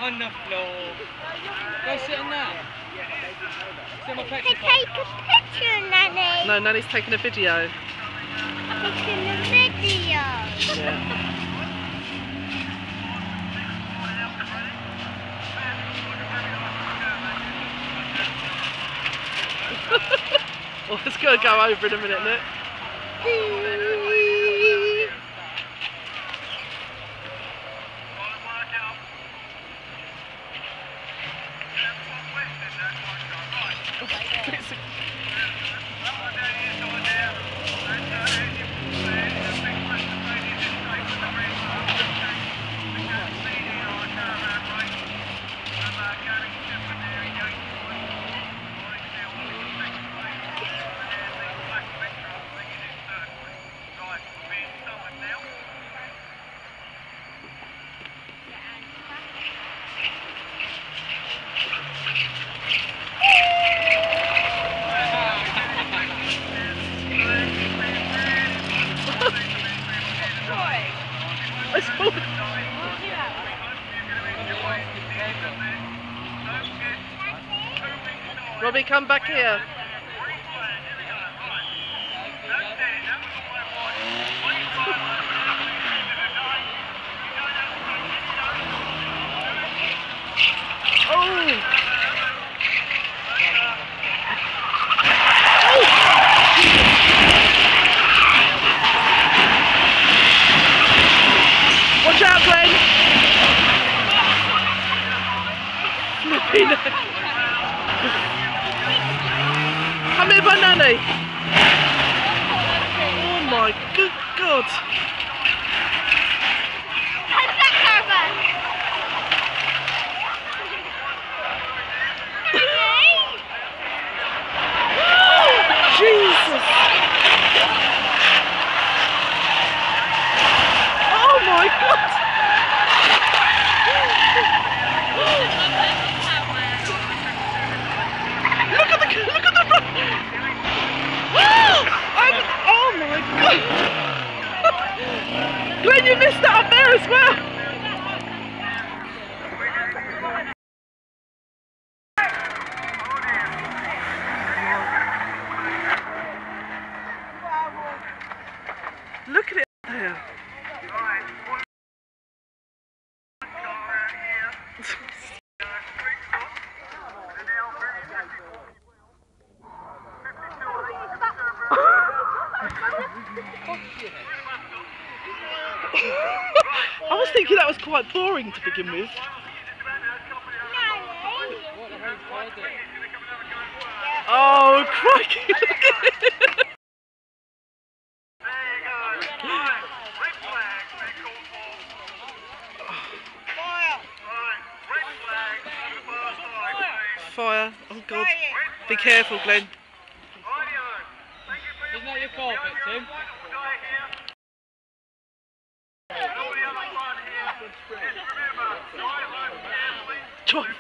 On the floor. Go sit on that. Sit on my Take a picture, Nanny. No, Nanny's taking a video. Taking a video. Yeah. Well, it's going to go over in a minute, isn't it? Robbie, come back here. Watch out, Glenn! Flipping. Come here, by Nanny. Oh my good God. How's that, Caravan? Jesus. Oh my God. Look at the oh my God! Glenn, you missed that up there as well! Look at it there! I was thinking that was quite boring to begin with. Oh, crikey, look at it! Fire. Oh God. Be careful, Glenn. Isn't that your carpet, Tim? Drive.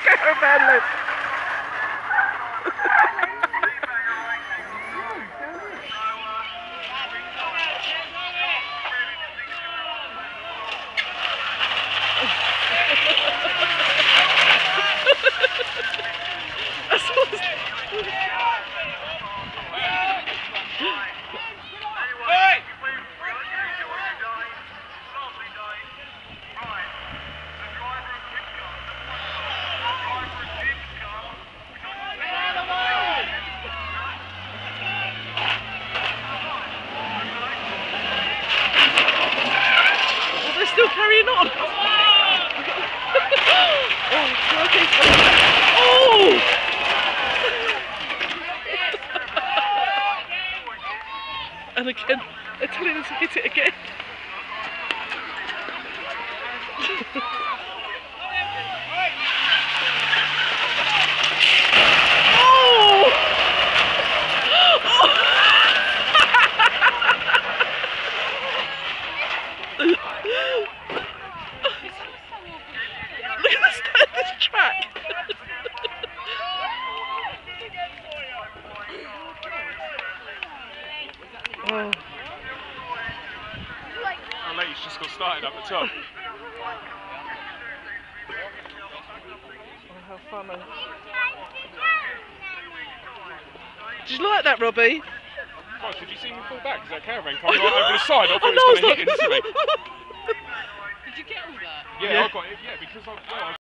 Caravan look. Still carrying on. Oh, okay. Oh! And again, they're telling us to hit it again. Oh! Oh. Our lady's just got started up the top. Oh, how funny. Did you like that, Robbie? Gosh, did you see me fall back? Because that caravan coming right over the side, I thought it know, was going to hit into me. Did you get all that? Yeah, I got it, yeah, because I